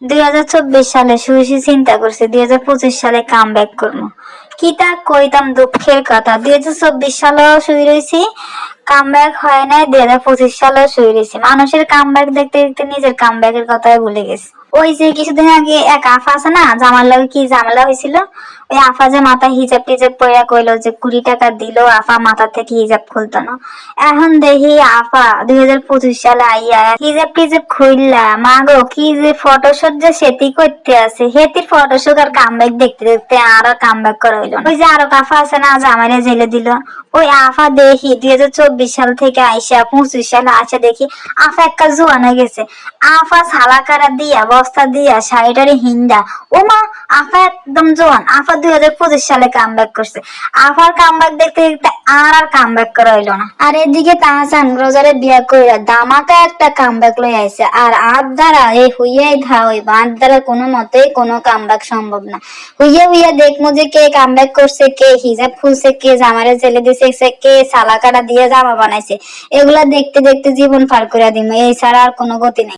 2024 সালে সুইসি চিন্তা করছে 2025 সালে কাম ব্যাক করবো। কি তা কইতাম দুঃখের কথা, 2024 সালেও শুয়ে রয়েছি, কাম ব্যাক হয় নাই, 2025 সালেও শুয়ে রয়েছি। মানুষের কাম ব্যাক দেখতে দেখতে নিজের কাম ব্যাকের কথাই ভুলে গেছে। ওই যে কিছুদিন আগে এক আফা আছে না, জামার লাগে কি ঝামেলা হয়েছিল, ওই আফা যে মাথায় হিজাব টিজাব পইরা কইলো যে 20 টাকা দিল আফা মাথা থেকে হিজাব খুলতো না। এখন দেখি আফা 2025 সালে আইয়া হিজাব টিজাব খুললা মাগো কি যে ফটোশুট যে সেটি করতে আছে, হেতির ফটোশুট আর কামব্যাক দেখতে দেখতে আর কামব্যাক করা হইল না। ওই যে আরো আফা আছে না জামাইরে জেলে দিল, ওই আফা দেখি 2024 সাল থেকে আইসা 25 সালে আসা দেখি আফা একটা জোয়ান হয়ে গেছে। আফা সালাকারা দিয়া বস্তা দিয়া শাড়িটারে হিন্দা, ও মা আফা একদম জোয়ান। আফা 2025 সালে কামব্যাক করছে। আফার কামব্যাক দেখতে দেখতে আর কামব্যাক করা হইলো না। আর এদিকে তাহসান রোজারে বিয়া কইরা দামাকা একটা কামব্যাক লই আইছে। আর দ্বারা এই হুইয়াই ধা হইবা, দ্বারা কোনো মতেই কোনো কামব্যাক সম্ভব না। হুইয়া হুইয়া দেখবো যে কে কামব্যাক করছে, কে হিজাব খুলছে, কে জামারে জেলে দিছে, কে সালাকাটা দিয়ে জামা বানাইছে। এগুলা দেখতে দেখতে জীবন পার করে দিমু, এই ছাড়া আর কোনো গতি নাই।